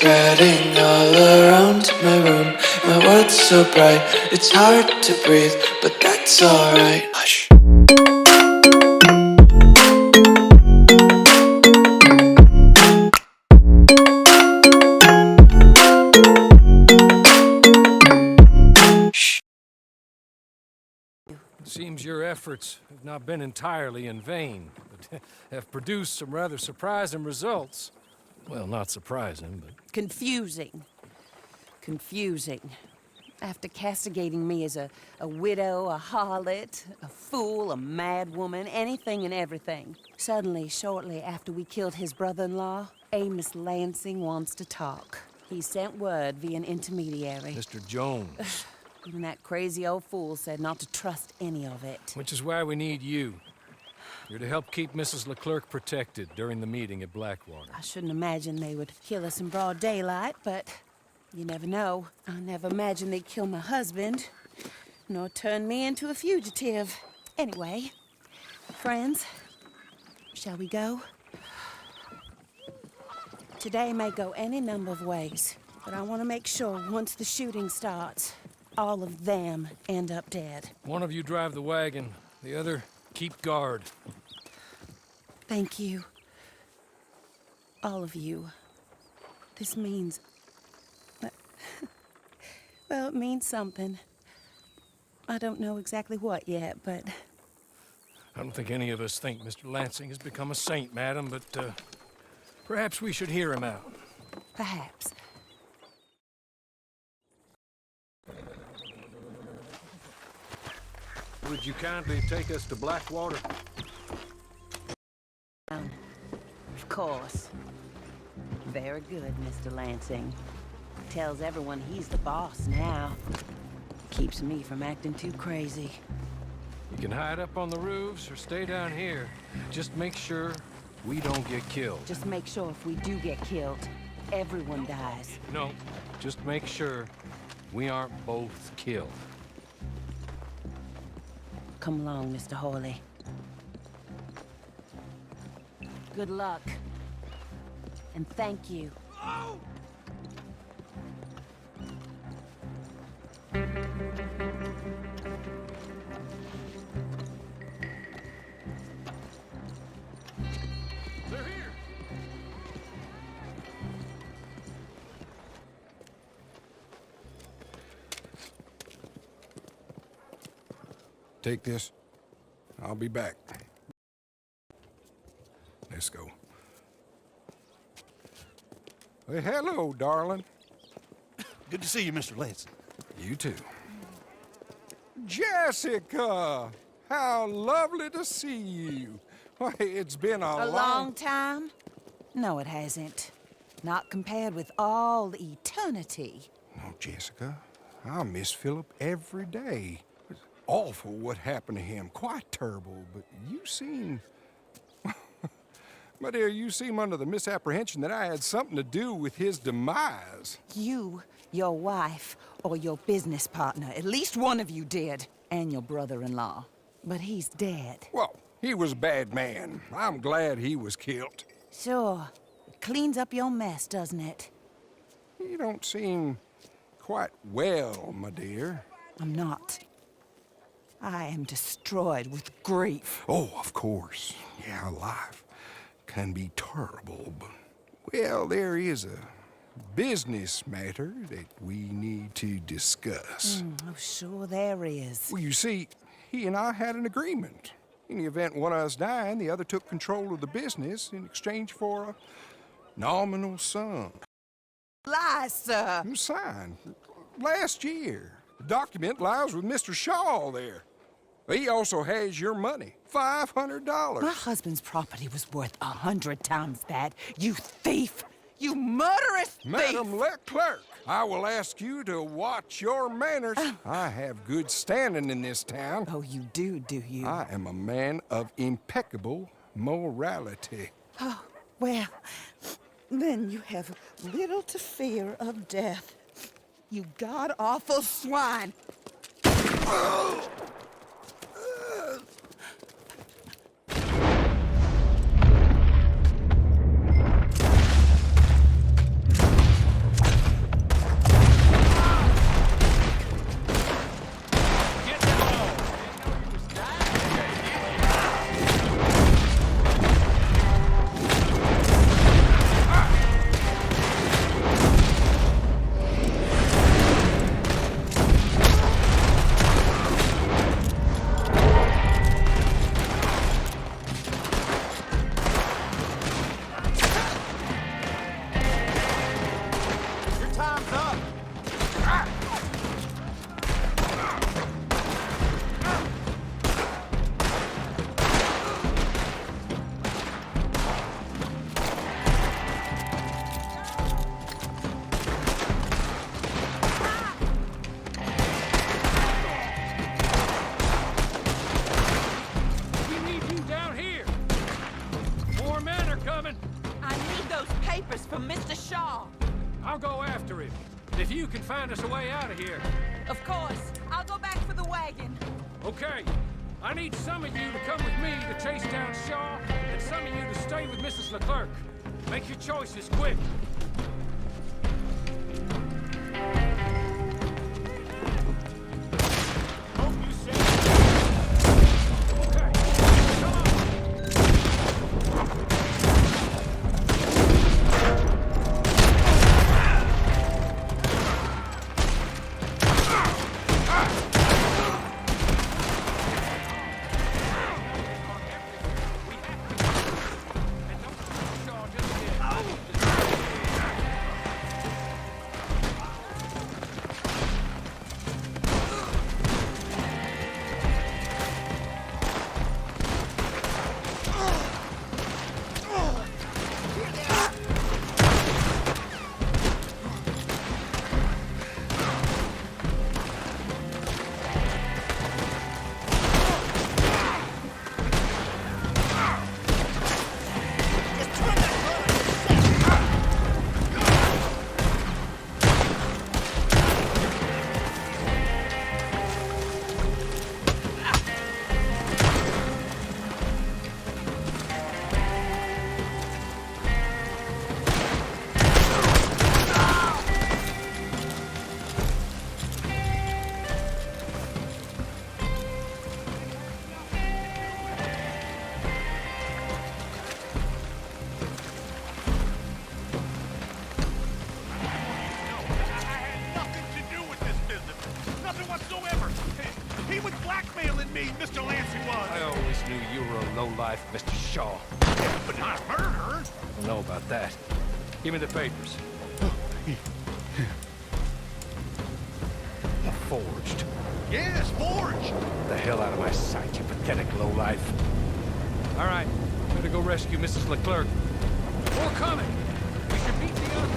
Spreading all around my room, my world's so bright, it's hard to breathe, but that's alright. Hush. Seems your efforts have not been entirely in vain, but have produced some rather surprising results. Well, not surprising, but... Confusing. After castigating me as a widow, a harlot, a fool, a mad woman, anything and everything. Suddenly, shortly after we killed his brother-in-law, Amos Lansing wants to talk. He sent word via an intermediary. Mr. Jones. Even that crazy old fool said not to trust any of it. Which is why we need you. You're to help keep Mrs. Leclerc protected during the meeting at Blackwater. I shouldn't imagine they would kill us in broad daylight, but you never know. I never imagined they'd kill my husband, nor turn me into a fugitive. Anyway, friends, shall we go? Today may go any number of ways, but I want to make sure once the shooting starts, all of them end up dead. One of you drive the wagon, the other keep guard. Thank you. All of you. This means... well, it means something. I don't know exactly what yet, but... I don't think any of us think Mr. Lansing has become a saint, madam, but perhaps we should hear him out. Perhaps. Would you kindly take us to Blackwater? Of course. Very good, Mr. Lansing. Tells everyone he's the boss now. Keeps me from acting too crazy. You can hide up on the roofs or stay down here. Just make sure we don't get killed. Just make sure if we do get killed, everyone dies. No, just make sure we aren't both killed. Come along, Mr. Hawley. Good luck. And thank you. Oh! They're here. Take this. I'll be back. Let's go. Hey, hello, darling. Good to see you, Mr. Lansing. You too. Jessica! How lovely to see you. Why, it's been A long time? No, it hasn't. Not compared with all eternity. No, Jessica. I miss Philip every day. It's awful what happened to him. Quite terrible, but you seem... My dear, you seem under the misapprehension that I had something to do with his demise. You, your wife, or your business partner, at least one of you did, and your brother-in-law. But he's dead. Well, he was a bad man. I'm glad he was killed. Sure. It cleans up your mess, doesn't it? You don't seem quite well, my dear. I'm not. I am destroyed with grief. Oh, of course. Yeah, life can be terrible, but... Well, there is a business matter that we need to discuss. Oh, sure there is. Well, you see, he and I had an agreement. In the event one of us died, the other took control of the business in exchange for a nominal sum. Lies, sir. You signed last year. The document lies with Mr. Shaw there. He also has your money, $500. My husband's property was worth 100 times that. You thief! You murderous thief! Madam Leclerc, I will ask you to watch your manners. I have good standing in this town. Oh, you do you? I am a man of impeccable morality. Oh, well, then you have little to fear of death. You god-awful swine! go after him. If you can find us a way out of here. Of course. I'll go back for the wagon. Okay. I need some of you to come with me to chase down Shaw, and some of you to stay with Mrs. Leclerc. Make your choices quick. Hope you say. Okay. Come on. Mr. Lansing was. I always knew you were a lowlife, Mr. Shaw. But not a murderer. I don't know about that. Give me the papers. Forged. Yes, forged. Get the hell out of my sight, you pathetic lowlife. All right, better go rescue Mrs. Leclerc. More coming. We should beat the others.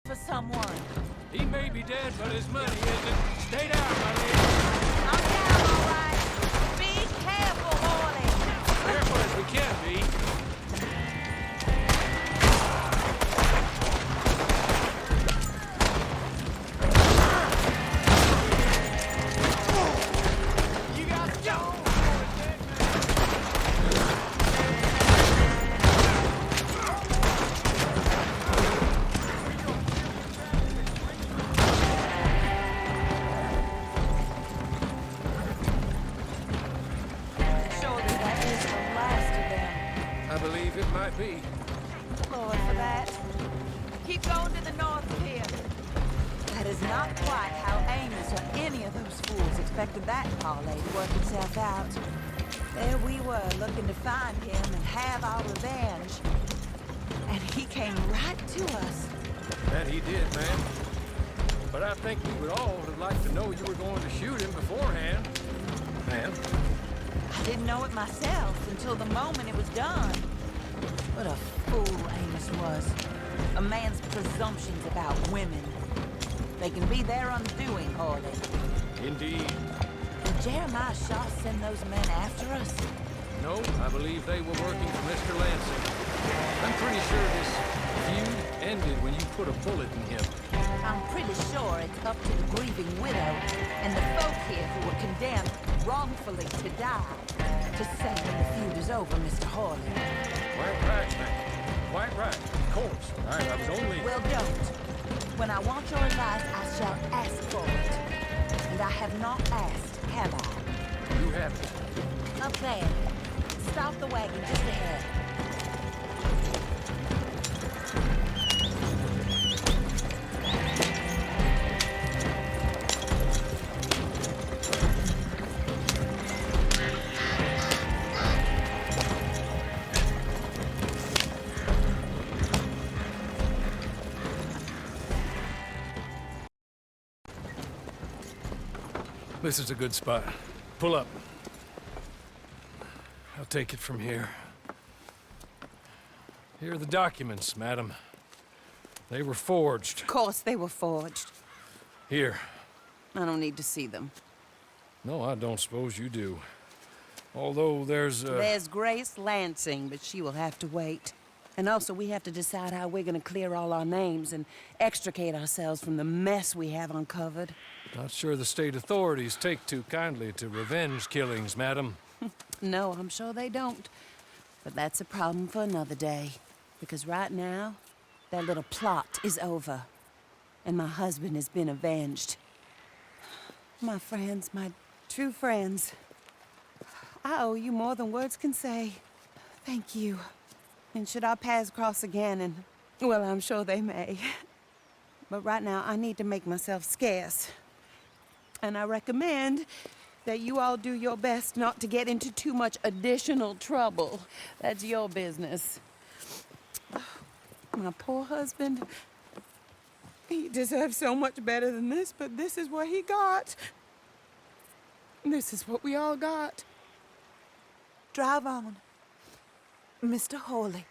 For someone. He may be dead, but his money isn't. Stay down, my lady. I'm down, all right. Be careful, Horley. Careful as we can be. You got to go. believe it might be. Lord for that. Keep going to the north of here. That is not quite how Amos or any of those fools expected that parlay to work itself out. There we were, looking to find him and have our revenge. And he came right to us. That he did, man. But I think we would all have liked to know you were going to shoot him beforehand. Man. I didn't know it myself until the moment it was done. What a fool Amos was. A man's presumptions about women. They can be their undoing, Hawley. Indeed. Did Jeremiah Shaw send those men after us? No, I believe they were working for Mr. Lansing. I'm pretty sure this feud ended when you put a bullet in him. I'm pretty sure it's up to the grieving widow and the folk here who were condemned wrongfully to die to say when the feud is over, Mr. Hawley. Quite right, man. Quite right. Of course. I was only... Well, don't. When I want your advice, I shall ask for it. And I have not asked, have I? You have it. Up there. Stop the wagon just ahead. This is a good spot. Pull up. I'll take it from here. Here are the documents, madam. They were forged. Of course they were forged. Here. I don't need to see them. No, I don't suppose you do. Although there's There's Grace Lansing, but she will have to wait. And also, we have to decide how we're gonna clear all our names and extricate ourselves from the mess we have uncovered. Not sure the state authorities take too kindly to revenge killings, madam. No, I'm sure they don't. But that's a problem for another day. Because right now, that little plot is over. And my husband has been avenged. My friends, my true friends. I owe you more than words can say. Thank you. And should our paths cross again, and, well, I'm sure they may. But right now, I need to make myself scarce. And I recommend that you all do your best not to get into too much additional trouble. That's your business. My poor husband. He deserves so much better than this, but this is what he got. This is what we all got. Drive on, Mr. Hawley.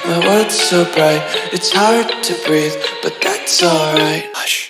My world's so bright, it's hard to breathe, but that's alright. Hush.